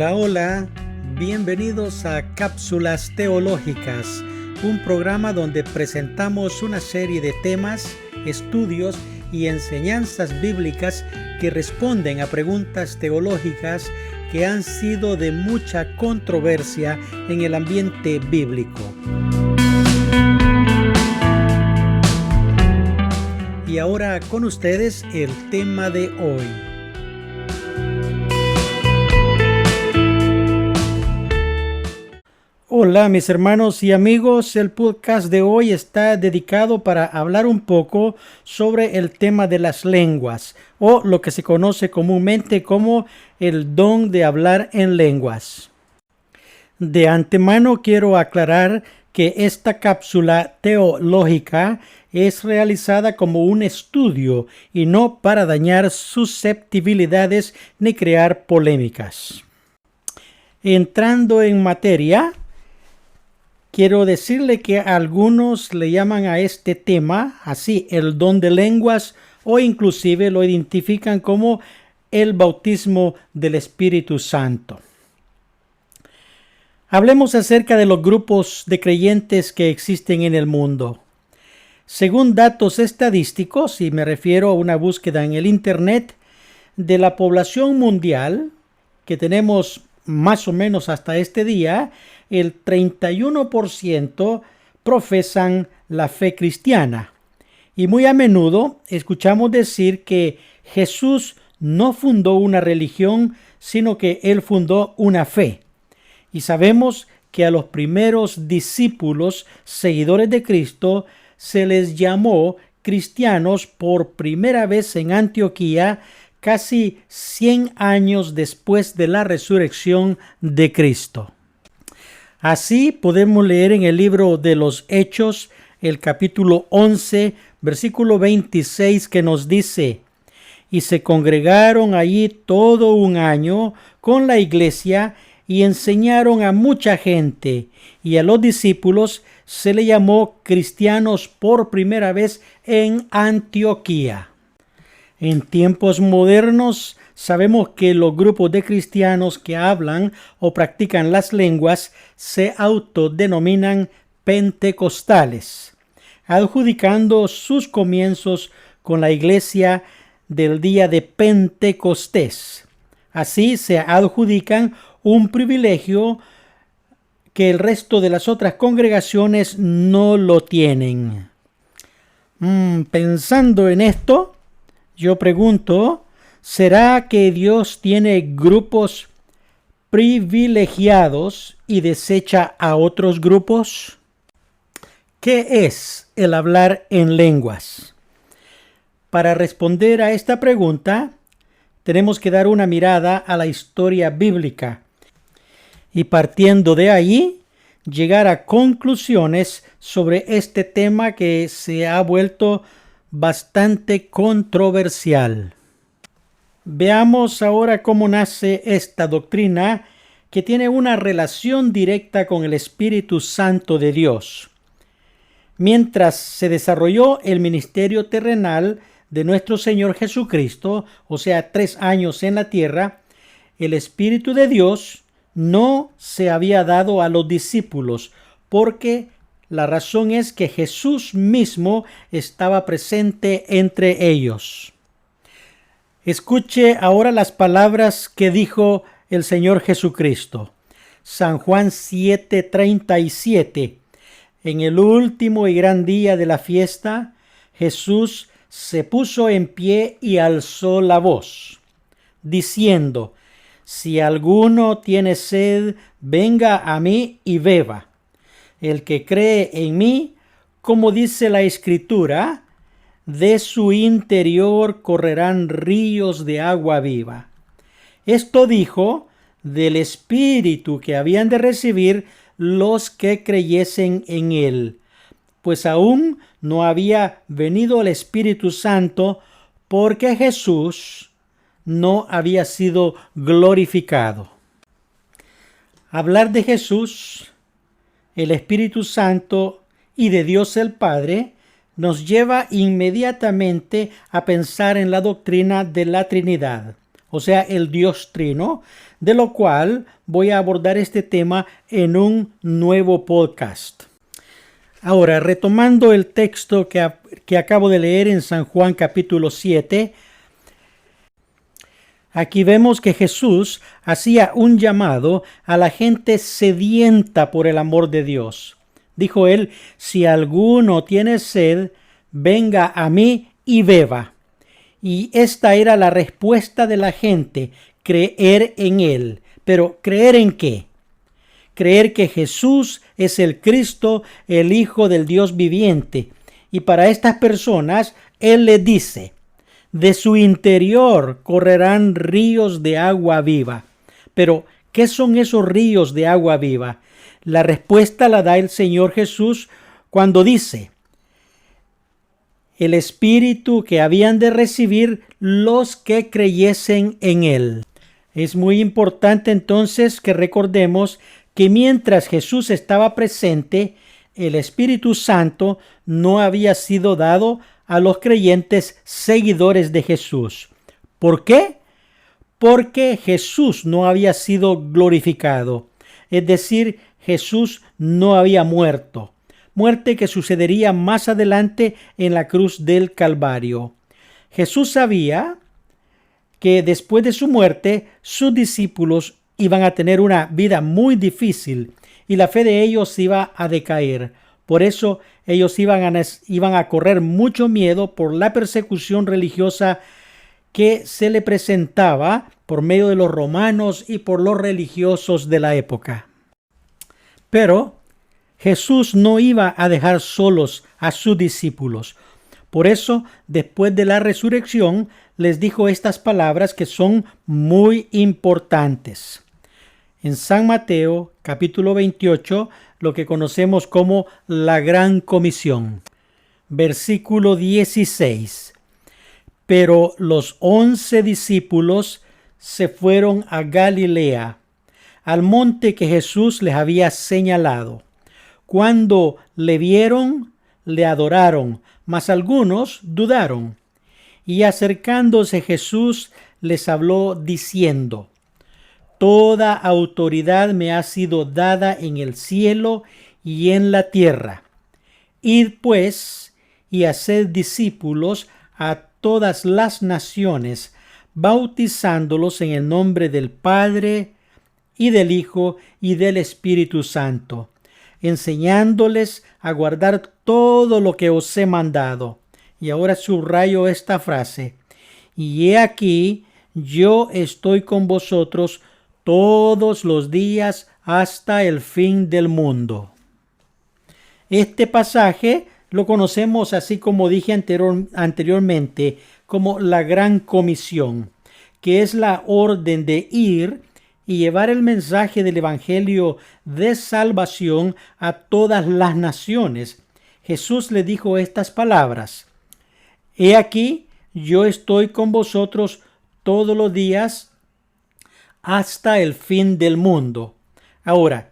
Hola, hola, bienvenidos a Cápsulas Teológicas, un programa donde presentamos una serie de temas, estudios y enseñanzas bíblicas que responden a preguntas teológicas que han sido de mucha controversia en el ambiente bíblico. Y ahora con ustedes el tema de hoy. Hola mis hermanos y amigos, el podcast de hoy está dedicado para hablar un poco sobre el tema de las lenguas, o lo que se conoce comúnmente como el don de hablar en lenguas. De antemano quiero aclarar que esta cápsula teológica es realizada como un estudio y no para dañar susceptibilidades ni crear polémicas. Entrando en materia, quiero decirle que algunos le llaman a este tema así, el don de lenguas, o inclusive lo identifican como el bautismo del Espíritu Santo. Hablemos acerca de los grupos de creyentes que existen en el mundo. Según datos estadísticos, y me refiero a una búsqueda en el Internet, de la población mundial, que tenemos más o menos hasta este día, el 31% profesan la fe cristiana. Y muy a menudo escuchamos decir que Jesús no fundó una religión, sino que Él fundó una fe. Y sabemos que a los primeros discípulos, seguidores de Cristo, se les llamó cristianos por primera vez en Antioquía, casi 100 años después de la resurrección de Cristo. Así podemos leer en el libro de los Hechos, el capítulo 11, versículo 26, que nos dice: y se congregaron allí todo un año con la iglesia y enseñaron a mucha gente, y a los discípulos se le llamó cristianos por primera vez en Antioquía. En tiempos modernos sabemos que los grupos de cristianos que hablan o practican las lenguas se autodenominan pentecostales, adjudicando sus comienzos con la iglesia del día de Pentecostés. Así se adjudican un privilegio que el resto de las otras congregaciones no lo tienen. Pensando en esto, yo pregunto, ¿será que Dios tiene grupos privilegiados y desecha a otros grupos? ¿Qué es el hablar en lenguas? Para responder a esta pregunta, tenemos que dar una mirada a la historia bíblica y, partiendo de ahí, llegar a conclusiones sobre este tema que se ha vuelto bastante controversial. Veamos ahora cómo nace esta doctrina, que tiene una relación directa con el Espíritu Santo de Dios. Mientras se desarrolló el ministerio terrenal de nuestro Señor Jesucristo, o sea, 3 años en la tierra, el Espíritu de Dios no se había dado a los discípulos, porque la razón es que Jesús mismo estaba presente entre ellos. Escuche ahora las palabras que dijo el Señor Jesucristo. San Juan 7:37. En el último y gran día de la fiesta, Jesús se puso en pie y alzó la voz, diciendo: si alguno tiene sed, venga a mí y beba. El que cree en mí, como dice la Escritura, de su interior correrán ríos de agua viva. Esto dijo del Espíritu que habían de recibir los que creyesen en él, pues aún no había venido el Espíritu Santo, porque Jesús no había sido glorificado. Hablar de Jesús, el Espíritu Santo y de Dios el Padre nos lleva inmediatamente a pensar en la doctrina de la Trinidad, o sea, el Dios Trino, de lo cual voy a abordar este tema en un nuevo podcast. Ahora, retomando el texto que acabo de leer en San Juan capítulo 7, aquí vemos que Jesús hacía un llamado a la gente sedienta por el amor de Dios. Dijo él, si alguno tiene sed, venga a mí y beba. Y esta era la respuesta de la gente, creer en él. Pero ¿creer en qué? Creer que Jesús es el Cristo, el Hijo del Dios viviente. Y para estas personas, Él les dice, de su interior correrán ríos de agua viva. Pero, ¿qué son esos ríos de agua viva? La respuesta la da el Señor Jesús cuando dice, el Espíritu que habían de recibir los que creyesen en Él. Es muy importante entonces que recordemos que mientras Jesús estaba presente, el Espíritu Santo no había sido dado a los creyentes seguidores de Jesús. ¿Por qué? Porque Jesús no había sido glorificado. Es decir, Jesús no había muerto. Muerte que sucedería más adelante en la cruz del Calvario. Jesús sabía que después de su muerte, sus discípulos iban a tener una vida muy difícil y la fe de ellos iba a decaer. Por eso ellos iban a correr mucho miedo por la persecución religiosa que se le presentaba por medio de los romanos y por los religiosos de la época. Pero Jesús no iba a dejar solos a sus discípulos. Por eso, después de la resurrección, les dijo estas palabras que son muy importantes. En San Mateo, capítulo 28, lo que conocemos como la Gran Comisión. Versículo 16. Pero los 11 discípulos se fueron a Galilea, al monte que Jesús les había señalado. Cuando le vieron, le adoraron, mas algunos dudaron. Y acercándose Jesús les habló diciendo, toda autoridad me ha sido dada en el cielo y en la tierra. Id pues y haced discípulos a todas las naciones, bautizándolos en el nombre del Padre y del Hijo y del Espíritu Santo, enseñándoles a guardar todo lo que os he mandado. Y ahora subrayo esta frase. Y he aquí, yo estoy con vosotros todos los días hasta el fin del mundo. Este pasaje lo conocemos, así como dije anteriormente, como la Gran Comisión, que es la orden de ir y llevar el mensaje del Evangelio de salvación a todas las naciones. Jesús le dijo estas palabras: He aquí, yo estoy con vosotros todos los días hasta el fin del mundo. Ahora,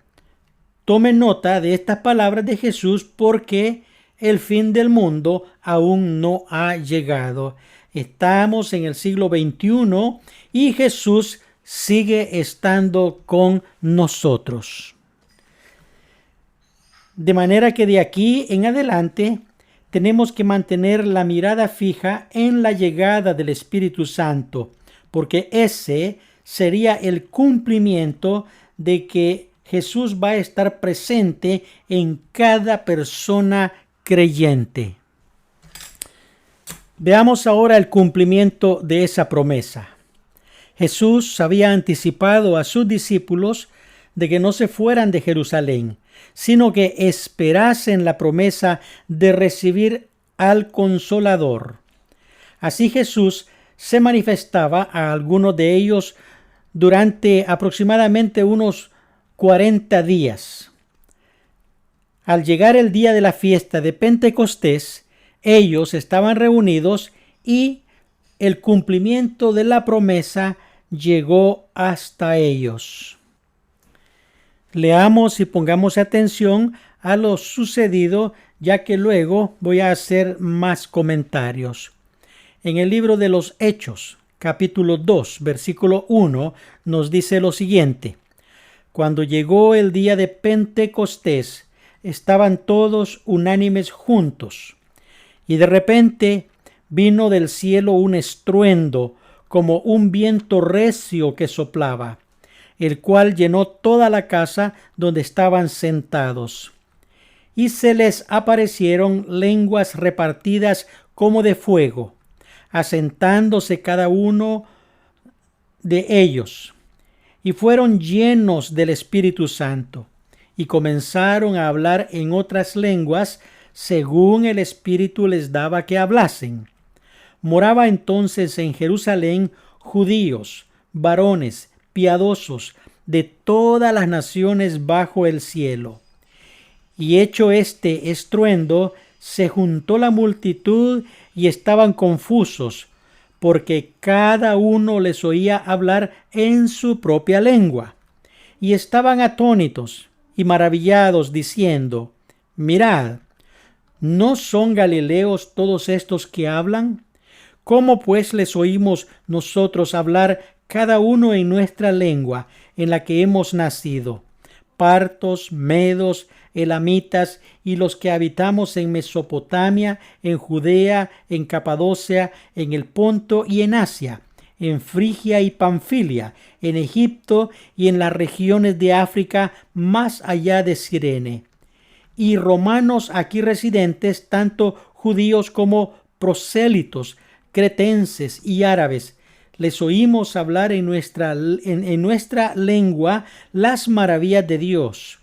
tome nota de estas palabras de Jesús porque el fin del mundo aún no ha llegado. Estamos en el siglo XXI y Jesús sigue estando con nosotros. De manera que de aquí en adelante tenemos que mantener la mirada fija en la llegada del Espíritu Santo, porque ese sería el cumplimiento de que Jesús va a estar presente en cada persona creyente. Veamos ahora el cumplimiento de esa promesa. Jesús había anticipado a sus discípulos de que no se fueran de Jerusalén, sino que esperasen la promesa de recibir al Consolador. Así Jesús se manifestaba a algunos de ellos durante aproximadamente unos 40 días. Al llegar el día de la fiesta de Pentecostés, ellos estaban reunidos y el cumplimiento de la promesa llegó hasta ellos. Leamos y pongamos atención a lo sucedido, ya que luego voy a hacer más comentarios. En el libro de los Hechos, capítulo 2, versículo 1, nos dice lo siguiente: Cuando llegó el día de Pentecostés, estaban todos unánimes juntos, y de repente vino del cielo un estruendo, como un viento recio que soplaba, el cual llenó toda la casa donde estaban sentados. Y se les aparecieron lenguas repartidas como de fuego, asentándose cada uno de ellos, y fueron llenos del Espíritu Santo, y comenzaron a hablar en otras lenguas, según el Espíritu les daba que hablasen. Moraba entonces en Jerusalén judíos, varones, piadosos, de todas las naciones bajo el cielo. Y hecho este estruendo, se juntó la multitud y estaban confusos, porque cada uno les oía hablar en su propia lengua. Y estaban atónitos y maravillados, diciendo: Mirad, ¿no son galileos todos estos que hablan? ¿Cómo pues les oímos nosotros hablar cada uno en nuestra lengua en la que hemos nacido? Partos, medos, elamitas y los que habitamos en Mesopotamia, en Judea, en Capadocia, en el Ponto y en Asia, en Frigia y Panfilia, en Egipto y en las regiones de África más allá de Cirene. Y romanos aquí residentes, tanto judíos como prosélitos, cretenses y árabes, les oímos hablar en nuestra lengua las maravillas de Dios.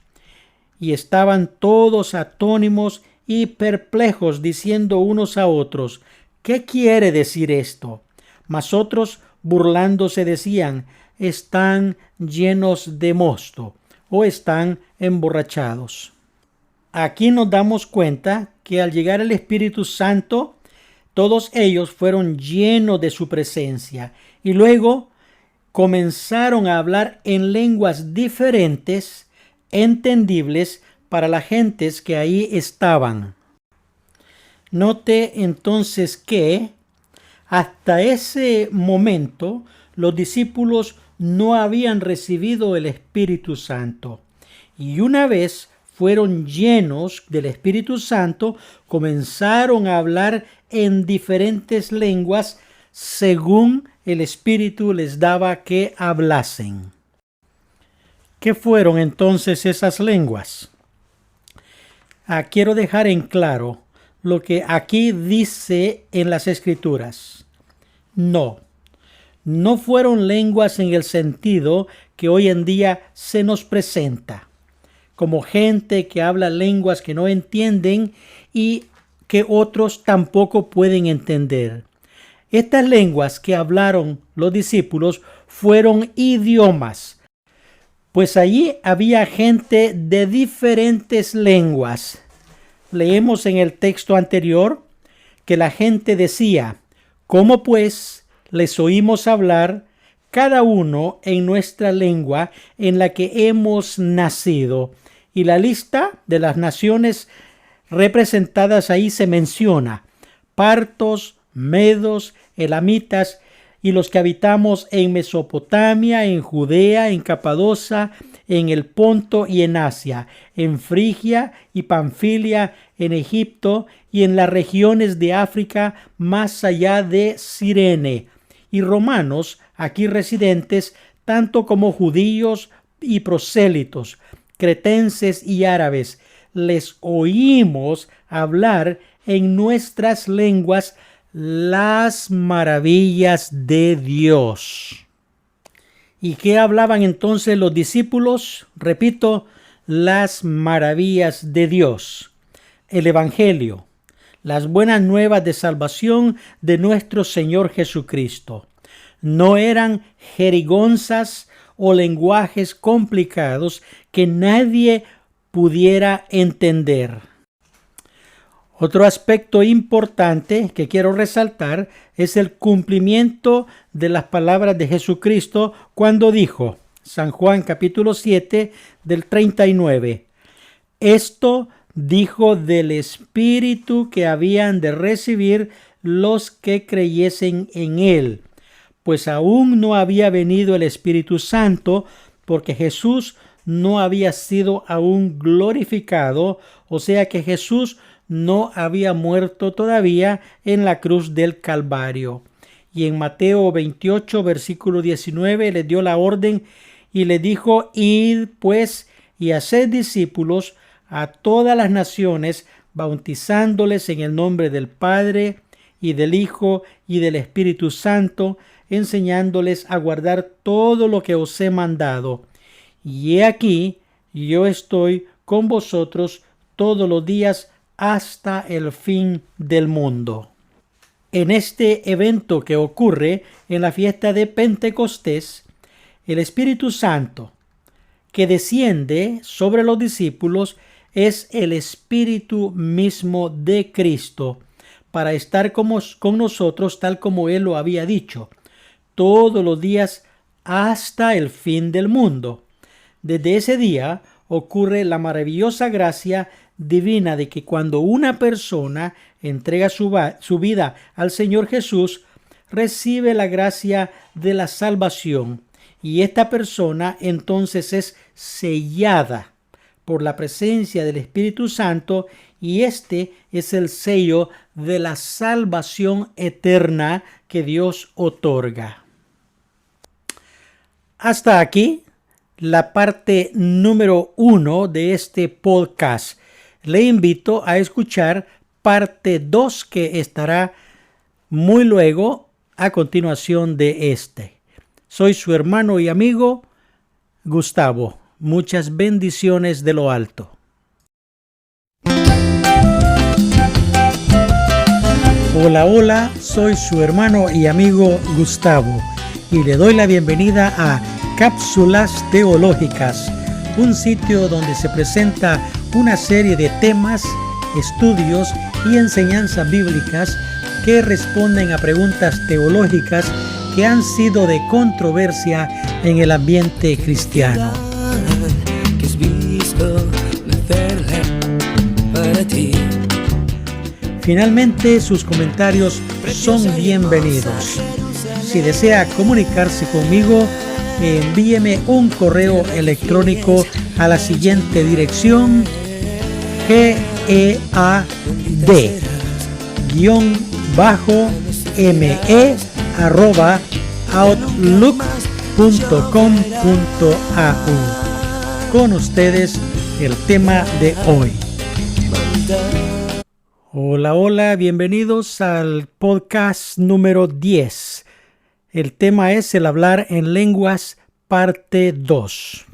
Y estaban todos atónimos y perplejos, diciendo unos a otros: ¿Qué quiere decir esto? Mas otros, burlándose, decían: están llenos de mosto, o están emborrachados. Aquí nos damos cuenta que al llegar el Espíritu Santo, todos ellos fueron llenos de su presencia y luego comenzaron a hablar en lenguas diferentes, entendibles para las gentes que ahí estaban. Note entonces que hasta ese momento los discípulos no habían recibido el Espíritu Santo, y una vez fueron llenos del Espíritu Santo, comenzaron a hablar en diferentes lenguas según el Espíritu les daba que hablasen. ¿Qué fueron entonces esas lenguas? Quiero dejar en claro lo que aquí dice en las Escrituras. No fueron lenguas en el sentido que hoy en día se nos presenta, como gente que habla lenguas que no entienden y que otros tampoco pueden entender. Estas lenguas que hablaron los discípulos fueron idiomas, pues allí había gente de diferentes lenguas. Leemos en el texto anterior que la gente decía: ¿cómo pues les oímos hablar cada uno en nuestra lengua en la que hemos nacido? Y la lista de las naciones representadas ahí se menciona: partos, medos, elamitas y los que habitamos en Mesopotamia, en Judea, en Capadocia, en el Ponto y en Asia, en Frigia y Panfilia, en Egipto y en las regiones de África más allá de Cirene, y romanos aquí residentes, tanto como judíos y prosélitos, cretenses y árabes. Les oímos hablar en nuestras lenguas las maravillas de Dios. ¿Y qué hablaban entonces los discípulos? Repito, las maravillas de Dios. El Evangelio, las buenas nuevas de salvación de nuestro Señor Jesucristo. No eran jerigonzas o lenguajes complicados que nadie pudiera entender. Otro aspecto importante que quiero resaltar es el cumplimiento de las palabras de Jesucristo cuando dijo, San Juan capítulo 7 del 39, esto dijo del Espíritu que habían de recibir los que creyesen en Él, pues aún no había venido el Espíritu Santo, porque Jesús no había sido aún glorificado, o sea que Jesús no había muerto todavía en la cruz del Calvario. Y en Mateo 28, versículo 19, le dio la orden y le dijo: id pues y haced discípulos a todas las naciones, bautizándoles en el nombre del Padre y del Hijo y del Espíritu Santo, enseñándoles a guardar todo lo que os he mandado. Y he aquí, yo estoy con vosotros todos los días hasta el fin del mundo. En este evento que ocurre en la fiesta de Pentecostés, el Espíritu Santo que desciende sobre los discípulos es el Espíritu mismo de Cristo, para estar con nosotros tal como Él lo había dicho, todos los días hasta el fin del mundo. Desde ese día ocurre la maravillosa gracia divina de que cuando una persona entrega su vida al Señor Jesús, recibe la gracia de la salvación, y esta persona entonces es sellada por la presencia del Espíritu Santo, y este es el sello de la salvación eterna que Dios otorga. Hasta aquí la parte número 1 de este podcast. Le invito a escuchar parte 2 que estará muy luego a continuación de este. Soy su hermano y amigo Gustavo. Muchas bendiciones de lo alto. Hola, soy su hermano y amigo Gustavo y le doy la bienvenida a Cápsulas Teológicas, un sitio donde se presenta una serie de temas, estudios y enseñanzas bíblicas que responden a preguntas teológicas que han sido de controversia en el ambiente cristiano. Finalmente, sus comentarios son bienvenidos. Si desea comunicarse conmigo, envíeme un correo electrónico a la siguiente dirección: gead-me@outlook.com.au. Con ustedes el tema de hoy. Hola, bienvenidos al podcast número 10. El tema es el hablar en lenguas, parte 2.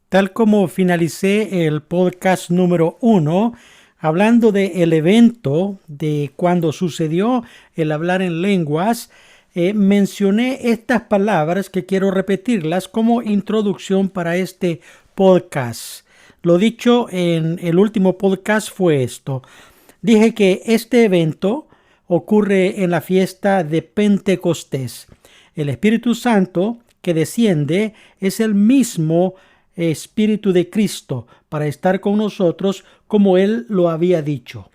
Tal como finalicé el podcast número 1, hablando del evento de cuando sucedió el hablar en lenguas, mencioné estas palabras que quiero repetirlas como introducción para este podcast. Lo dicho en el último podcast fue esto. Dije que este evento ocurre en la fiesta de Pentecostés. El Espíritu Santo que desciende es el mismo Espíritu de Cristo para estar con nosotros como Él lo había dicho.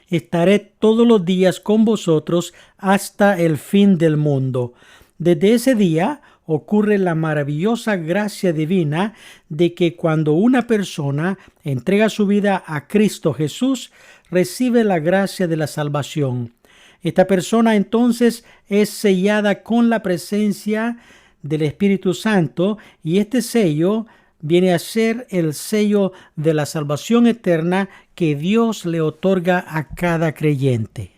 Estaré todos los días con vosotros hasta el fin del mundo. Desde ese día ocurre la maravillosa gracia divina de que cuando una persona entrega su vida a Cristo Jesús, recibe la gracia de la salvación. Esta persona entonces es sellada con la presencia del Espíritu Santo, y este sello viene a ser el sello de la salvación eterna que Dios le otorga a cada creyente.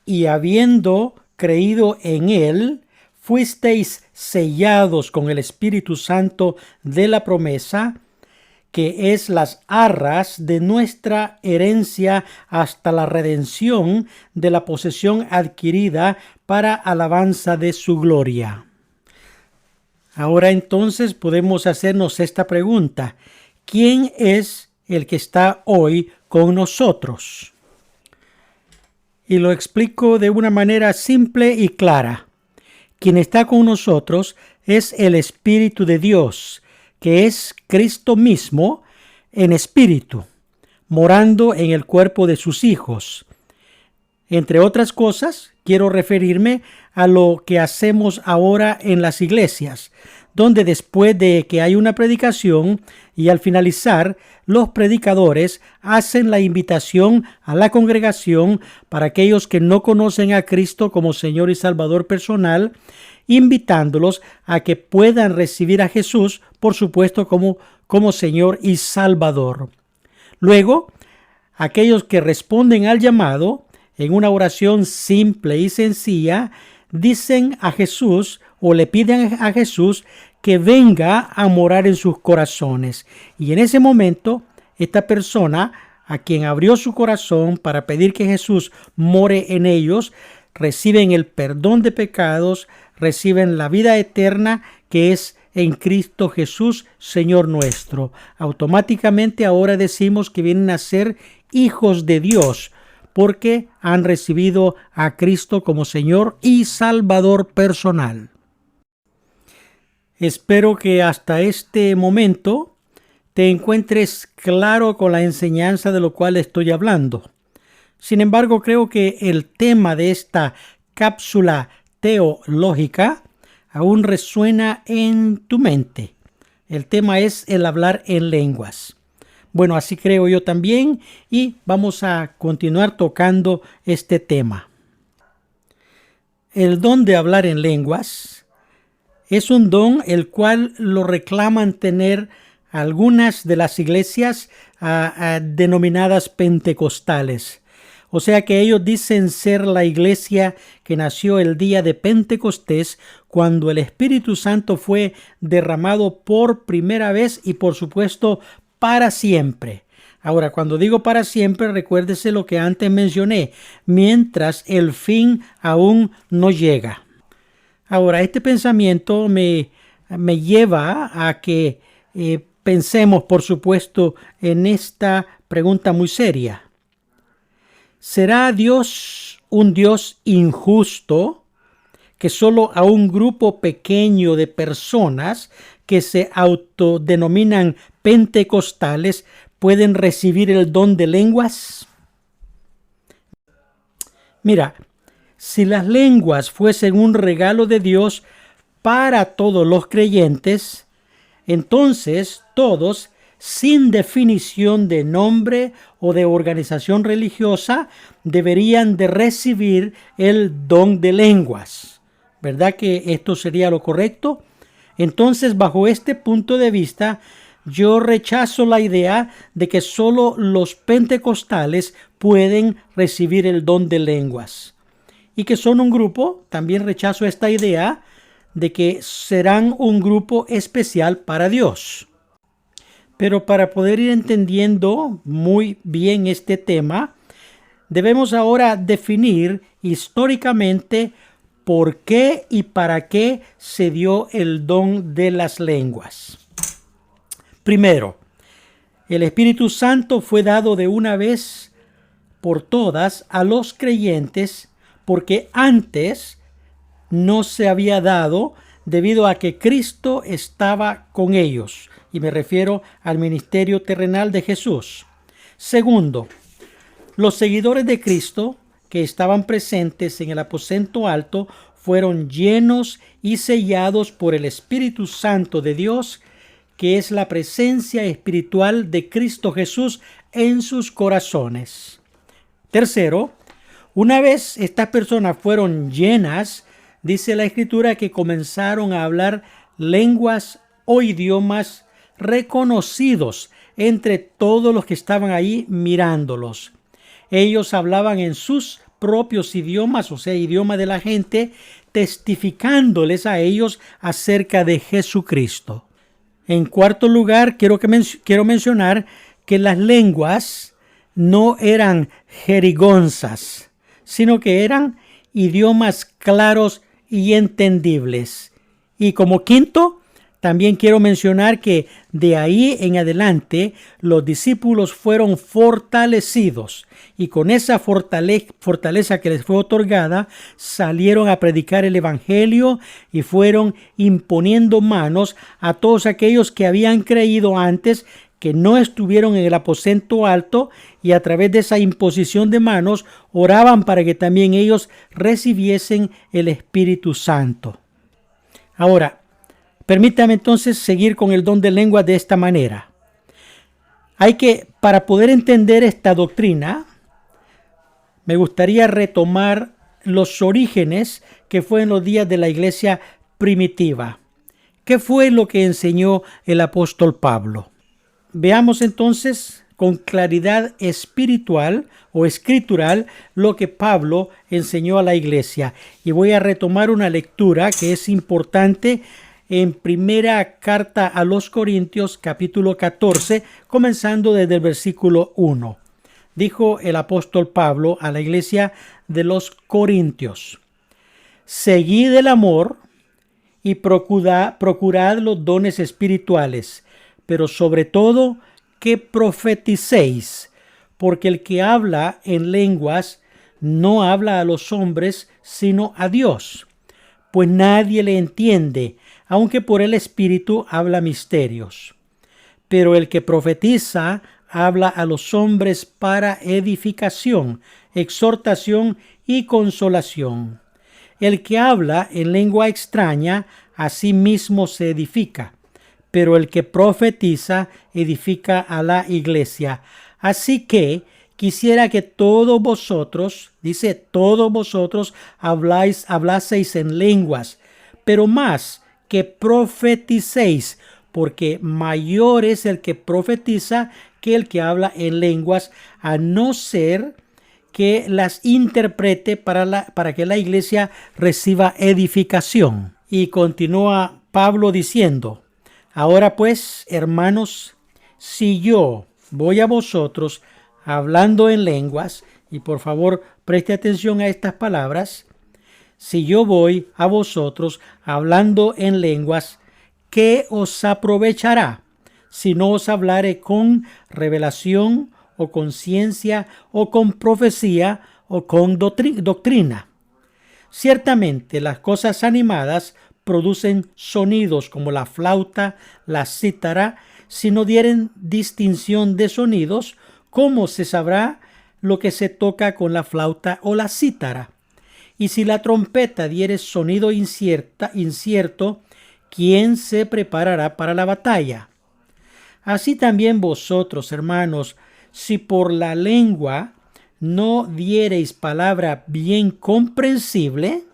Y habiendo creído en Él, fuisteis sellados con el Espíritu Santo de la promesa, que es las arras de nuestra herencia hasta la redención de la posesión adquirida para alabanza de su gloria. Ahora entonces podemos hacernos esta pregunta: ¿quién es el que está hoy con nosotros? Y lo explico de una manera simple y clara. Quien está con nosotros es el Espíritu de Dios, que es Cristo mismo en espíritu, morando en el cuerpo de sus hijos. Entre otras cosas, quiero referirme a lo que hacemos ahora en las iglesias, donde después de que hay una predicación y al finalizar, los predicadores hacen la invitación a la congregación para aquellos que no conocen a Cristo como Señor y Salvador personal, invitándolos a que puedan recibir a Jesús, por supuesto, como Señor y Salvador. Luego, aquellos que responden al llamado en una oración simple y sencilla, dicen a Jesús o le piden a Jesús que venga a morar en sus corazones. Y en ese momento, esta persona a quien abrió su corazón para pedir que Jesús more en ellos, reciben el perdón de pecados, reciben la vida eterna que es en Cristo Jesús, Señor nuestro. Automáticamente ahora decimos que vienen a ser hijos de Dios, porque han recibido a Cristo como Señor y Salvador personal. Espero que hasta este momento te encuentres claro con la enseñanza de lo cual estoy hablando. Sin embargo, creo que el tema de esta cápsula teológica aún resuena en tu mente. El tema es el hablar en lenguas. Bueno, así creo yo también y vamos a continuar tocando este tema. El don de hablar en lenguas es un don el cual lo reclaman tener algunas de las iglesias denominadas pentecostales. O sea que ellos dicen ser la iglesia que nació el día de Pentecostés, cuando el Espíritu Santo fue derramado por primera vez y por supuesto para siempre. Ahora, cuando digo para siempre, recuérdese lo que antes mencioné, mientras el fin aún no llega. Ahora, este pensamiento me lleva a que pensemos, por supuesto, en esta pregunta muy seria. ¿Será Dios un Dios injusto que solo a un grupo pequeño de personas que se autodenominan pentecostales pueden recibir el don de lenguas? Mira, si las lenguas fuesen un regalo de Dios para todos los creyentes, entonces todos, sin definición de nombre o de organización religiosa, deberían de recibir el don de lenguas. ¿Verdad que esto sería lo correcto? Entonces, bajo este punto de vista, yo rechazo la idea de que solo los pentecostales pueden recibir el don de lenguas. Y que son un grupo, también rechazo esta idea de que serán un grupo especial para Dios. Pero para poder ir entendiendo muy bien este tema, debemos ahora definir históricamente por qué y para qué se dio el don de las lenguas. Primero, el Espíritu Santo fue dado de una vez por todas a los creyentes porque antes no se había dado debido a que Cristo estaba con ellos. Y me refiero al ministerio terrenal de Jesús. Segundo, los seguidores de Cristo que estaban presentes en el aposento alto fueron llenos y sellados por el Espíritu Santo de Dios, que es la presencia espiritual de Cristo Jesús en sus corazones. Tercero, una vez estas personas fueron llenas, dice la Escritura que comenzaron a hablar lenguas o idiomas reconocidos entre todos los que estaban ahí mirándolos. Ellos hablaban en sus propios idiomas, o sea, idioma de la gente, testificándoles a ellos acerca de Jesucristo. En cuarto lugar, quiero mencionar que las lenguas no eran jerigonzas, sino que eran idiomas claros y entendibles. Y como quinto, también quiero mencionar que de ahí en adelante los discípulos fueron fortalecidos y con esa fortaleza que les fue otorgada salieron a predicar el evangelio y fueron imponiendo manos a todos aquellos que habían creído antes que no estuvieron en el aposento alto y a través de esa imposición de manos oraban para que también ellos recibiesen el Espíritu Santo. Ahora, permítame entonces seguir con el don de lengua de esta manera. Para poder entender esta doctrina, me gustaría retomar los orígenes que fue en los días de la iglesia primitiva. ¿Qué fue lo que enseñó el apóstol Pablo? Veamos entonces con claridad espiritual o escritural lo que Pablo enseñó a la iglesia. Y voy a retomar una lectura que es importante en primera carta a los Corintios, capítulo 14, comenzando desde el versículo 1. Dijo el apóstol Pablo a la iglesia de los Corintios: seguid el amor y procurad los dones espirituales, pero sobre todo que profeticéis, porque el que habla en lenguas no habla a los hombres, sino a Dios, pues nadie le entiende, aunque por el Espíritu habla misterios. Pero el que profetiza habla a los hombres para edificación, exhortación y consolación. El que habla en lengua extraña a sí mismo se edifica, pero el que profetiza edifica a la iglesia. Así que quisiera que todos vosotros, dice, todos vosotros hablaseis en lenguas, pero más que profeticéis, porque mayor es el que profetiza que el que habla en lenguas, a no ser que las interprete para que la iglesia reciba edificación. Y continúa Pablo diciendo: ahora pues, hermanos, si yo voy a vosotros hablando en lenguas, y por favor preste atención a estas palabras, si yo voy a vosotros hablando en lenguas, ¿qué os aprovechará si no os hablare con revelación o con ciencia o con profecía o con doctrina? Ciertamente las cosas animadas producen sonidos como la flauta, la cítara. Si no dieren distinción de sonidos, ¿cómo se sabrá lo que se toca con la flauta o la cítara? Y si la trompeta diere sonido incierto, ¿quién se preparará para la batalla? Así también vosotros, hermanos, si por la lengua no diereis palabra bien comprensible,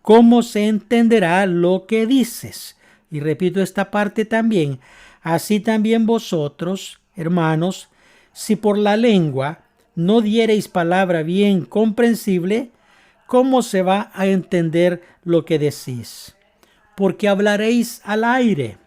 ¿cómo se entenderá lo que dices? Y repito esta parte también. Así también vosotros, hermanos, si por la lengua no diereis palabra bien comprensible, ¿cómo se va a entender lo que decís? Porque hablaréis al aire.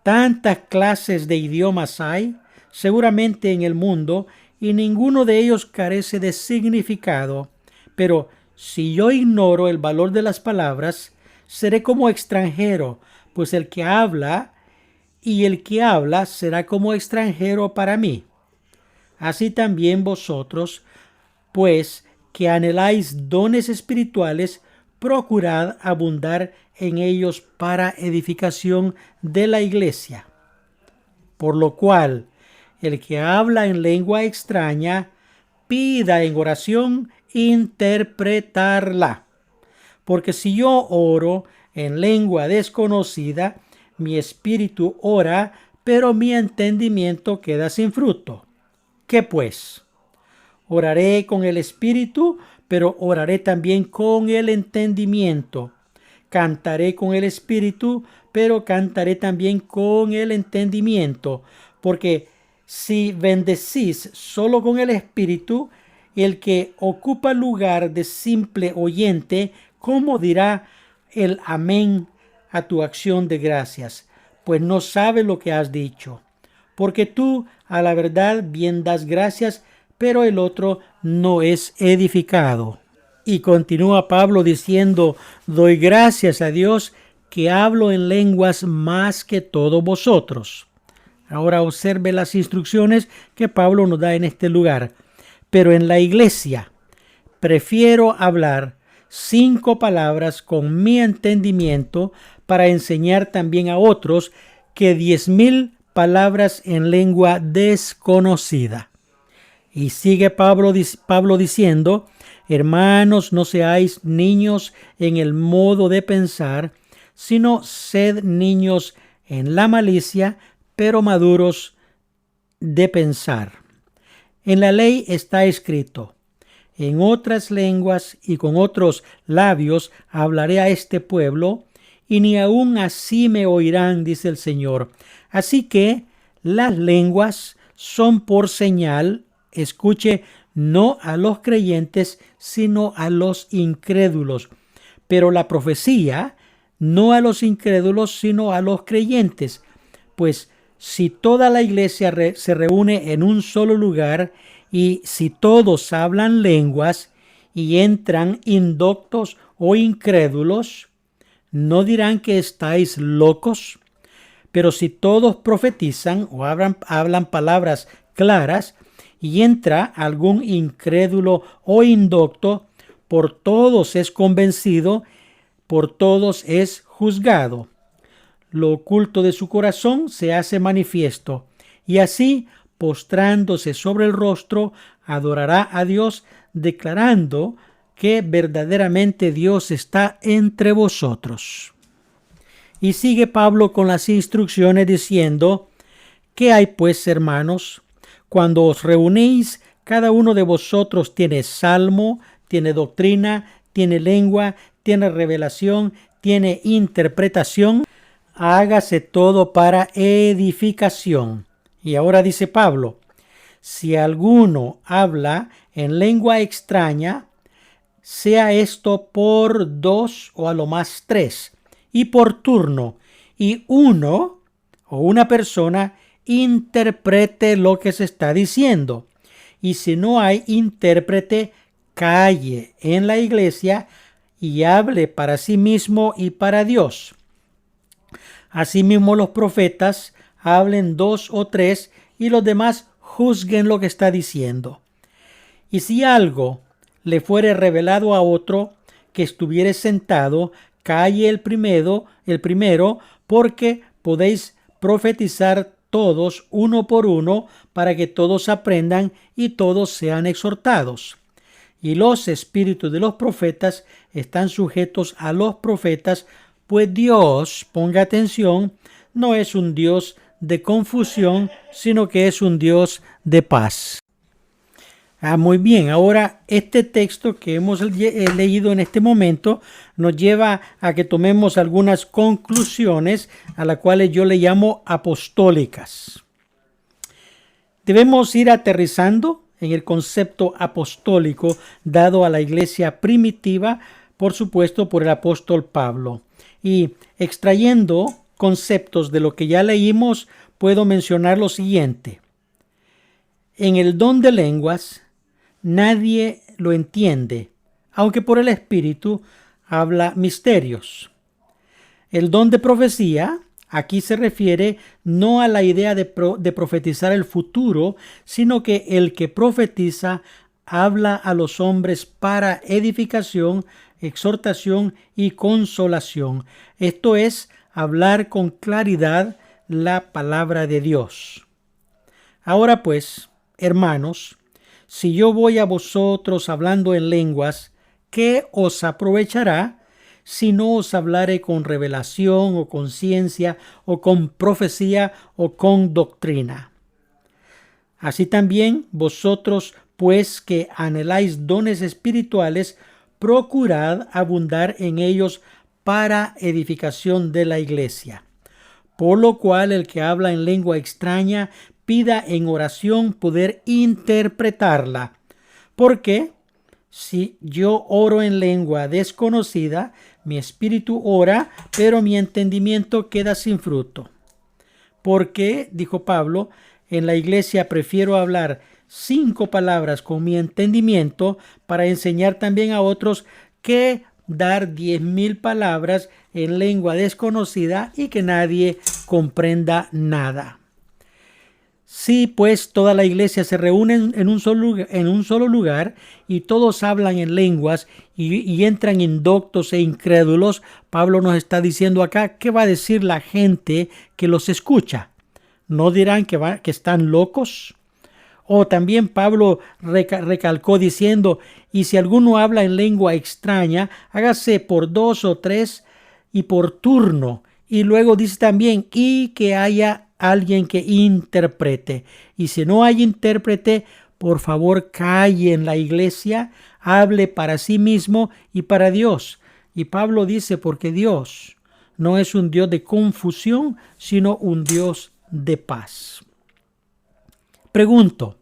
Tantas clases de idiomas hay, seguramente en el mundo, y ninguno de ellos carece de significado. Pero si yo ignoro el valor de las palabras, seré como extranjero, pues el que habla será como extranjero para mí. Así también vosotros, pues que anheláis dones espirituales, procurad abundar en ellos para edificación de la iglesia. Por lo cual, el que habla en lengua extraña, pida en oración interpretarla. Porque si yo oro en lengua desconocida, mi espíritu ora, pero mi entendimiento queda sin fruto. ¿Qué pues? Oraré con el espíritu, pero oraré también con el entendimiento. Cantaré con el espíritu, pero cantaré también con el entendimiento. Porque si bendecís solo con el espíritu, el que ocupa lugar de simple oyente, ¿cómo dirá el amén a tu acción de gracias? Pues no sabe lo que has dicho. Porque tú, a la verdad, bien das gracias, pero el otro no es edificado. Y continúa Pablo diciendo: doy gracias a Dios que hablo en lenguas más que todos vosotros. Ahora observe las instrucciones que Pablo nos da en este lugar. Pero en la iglesia prefiero hablar 5 palabras con mi entendimiento para enseñar también a otros, que 10,000 palabras en lengua desconocida. Y sigue Pablo diciendo, hermanos, no seáis niños en el modo de pensar, sino sed niños en la malicia, pero maduros de pensar. En la ley está escrito, en otras lenguas y con otros labios hablaré a este pueblo, y ni aun así me oirán, dice el Señor. Así que las lenguas son por señal, escuche, no a los creyentes, sino a los incrédulos. Pero la profecía, no a los incrédulos, sino a los creyentes. Pues si toda la iglesia se reúne en un solo lugar, y si todos hablan lenguas y entran indoctos o incrédulos, ¿no dirán que estáis locos? Pero si todos profetizan o hablan palabras claras y entra algún incrédulo o indocto, por todos es convencido, por todos es juzgado. Lo oculto de su corazón se hace manifiesto, y así, postrándose sobre el rostro, adorará a Dios, declarando que verdaderamente Dios está entre vosotros. Y sigue Pablo con las instrucciones diciendo, ¿qué hay pues, hermanos? Cuando os reunís, cada uno de vosotros tiene salmo, tiene doctrina, tiene lengua, tiene revelación, tiene interpretación. Hágase todo para edificación. Y ahora dice Pablo, si alguno habla en lengua extraña, sea esto por 2 o a lo más 3, y por turno, y uno o una persona interprete lo que se está diciendo. Y si no hay intérprete, calle en la iglesia y hable para sí mismo y para Dios. Asimismo, los profetas hablen 2 o 3 y los demás juzguen lo que está diciendo. Y si algo le fuere revelado a otro que estuviere sentado, calle el primero, porque podéis profetizar todos uno por uno, para que todos aprendan y todos sean exhortados. Y los espíritus de los profetas están sujetos a los profetas, pues Dios, ponga atención, no es un Dios de confusión, sino que es un Dios de paz. Muy bien, ahora este texto que hemos leído en este momento nos lleva a que tomemos algunas conclusiones, a las cuales yo le llamo apostólicas. Debemos ir aterrizando en el concepto apostólico dado a la iglesia primitiva, por supuesto por el apóstol Pablo. Y extrayendo conceptos de lo que ya leímos, puedo mencionar lo siguiente. En el don de lenguas, nadie lo entiende, aunque por el Espíritu habla misterios. El don de profecía aquí se refiere no a la idea de profetizar el futuro, sino que el que profetiza habla a los hombres para edificación, exhortación y consolación. Esto es hablar con claridad la palabra de Dios. Ahora pues, hermanos, si yo voy a vosotros hablando en lenguas, ¿qué os aprovechará si no os hablare con revelación o con ciencia o con profecía o con doctrina? Así también vosotros, pues que anheláis dones espirituales, procurad abundar en ellos para edificación de la iglesia. Por lo cual el que habla en lengua extraña pida en oración poder interpretarla. Porque si yo oro en lengua desconocida, mi espíritu ora, pero mi entendimiento queda sin fruto. Porque, dijo Pablo, en la iglesia prefiero hablar 5 palabras con mi entendimiento para enseñar también a otros que dar 10,000 palabras en lengua desconocida y que nadie comprenda nada. Si pues toda la iglesia se reúne en un solo lugar y todos hablan en lenguas y entran indoctos e incrédulos, Pablo nos está diciendo acá, ¿qué va a decir la gente que los escucha? ¿No dirán que están locos? O también Pablo recalcó diciendo, y si alguno habla en lengua extraña, hágase por 2 o 3 y por turno. Y luego dice también, y que haya alguien que interprete. Y si no hay intérprete, por favor calle en la iglesia, hable para sí mismo y para Dios. Y Pablo dice, porque Dios no es un Dios de confusión, sino un Dios de paz. Pregunto,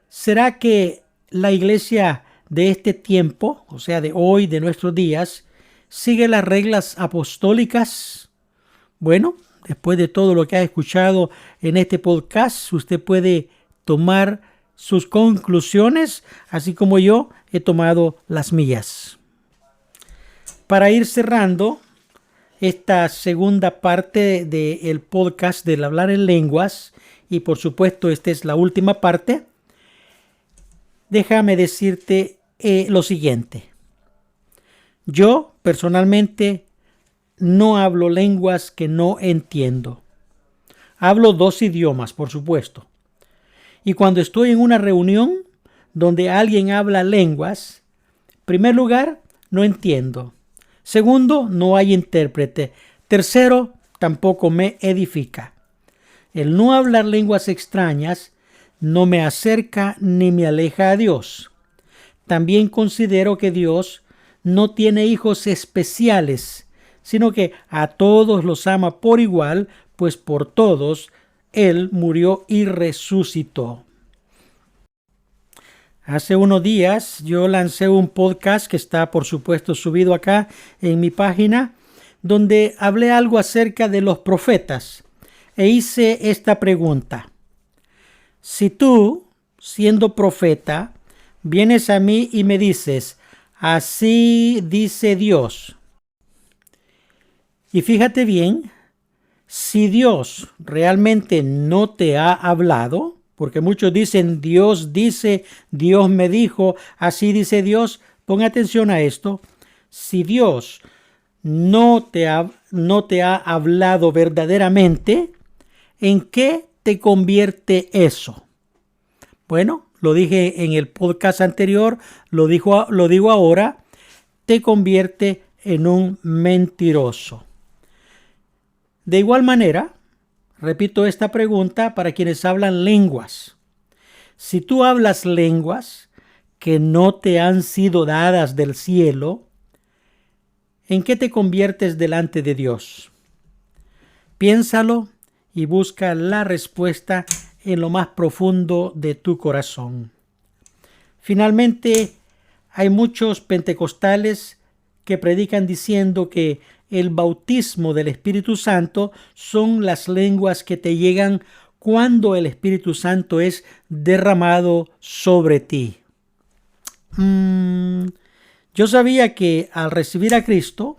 ¿será que la iglesia de este tiempo, o sea, de hoy, de nuestros días, sigue las reglas apostólicas? Bueno, después de todo lo que ha escuchado en este podcast, usted puede tomar sus conclusiones, así como yo he tomado las mías. Para ir cerrando esta segunda parte del podcast del hablar en lenguas, y por supuesto esta es la última parte, déjame decirte lo siguiente. Yo personalmente no hablo lenguas que no entiendo. Hablo 2 idiomas, por supuesto. Y cuando estoy en una reunión donde alguien habla lenguas, en primer lugar, no entiendo. Segundo, no hay intérprete. Tercero, tampoco me edifica. El no hablar lenguas extrañas no me acerca ni me aleja a Dios. También considero que Dios no tiene hijos especiales, sino que a todos los ama por igual, pues por todos Él murió y resucitó. Hace unos días yo lancé un podcast que está por supuesto subido acá en mi página, donde hablé algo acerca de los profetas e hice esta pregunta. Si tú, siendo profeta, vienes a mí y me dices, así dice Dios. Y fíjate bien, si Dios realmente no te ha hablado, porque muchos dicen Dios dice, Dios me dijo, así dice Dios, pon atención a esto. Si Dios no te ha hablado verdaderamente, ¿en qué te convierte eso? Bueno, lo dije en el podcast anterior, lo digo ahora, te convierte en un mentiroso. De igual manera, repito esta pregunta para quienes hablan lenguas. Si tú hablas lenguas que no te han sido dadas del cielo, ¿en qué te conviertes delante de Dios? Piénsalo y busca la respuesta en lo más profundo de tu corazón. Finalmente, hay muchos pentecostales que predican diciendo que el bautismo del Espíritu Santo son las lenguas que te llegan cuando el Espíritu Santo es derramado sobre ti. Yo sabía que al recibir a Cristo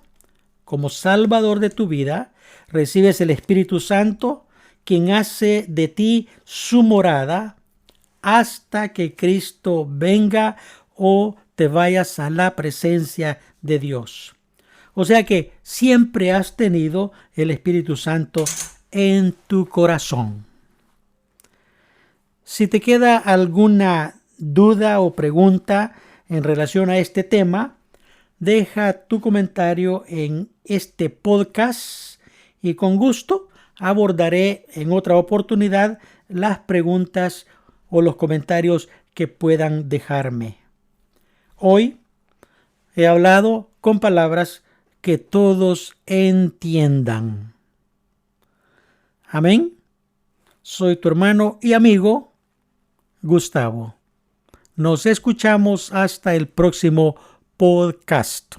como Salvador de tu vida, recibes el Espíritu Santo, quien hace de ti su morada hasta que Cristo venga o te vayas a la presencia de Dios. O sea que siempre has tenido el Espíritu Santo en tu corazón. Si te queda alguna duda o pregunta en relación a este tema, deja tu comentario en este podcast y con gusto abordaré en otra oportunidad las preguntas o los comentarios que puedan dejarme. Hoy he hablado con palabras que todos entiendan. Amén. Soy tu hermano y amigo Gustavo. Nos escuchamos hasta el próximo podcast.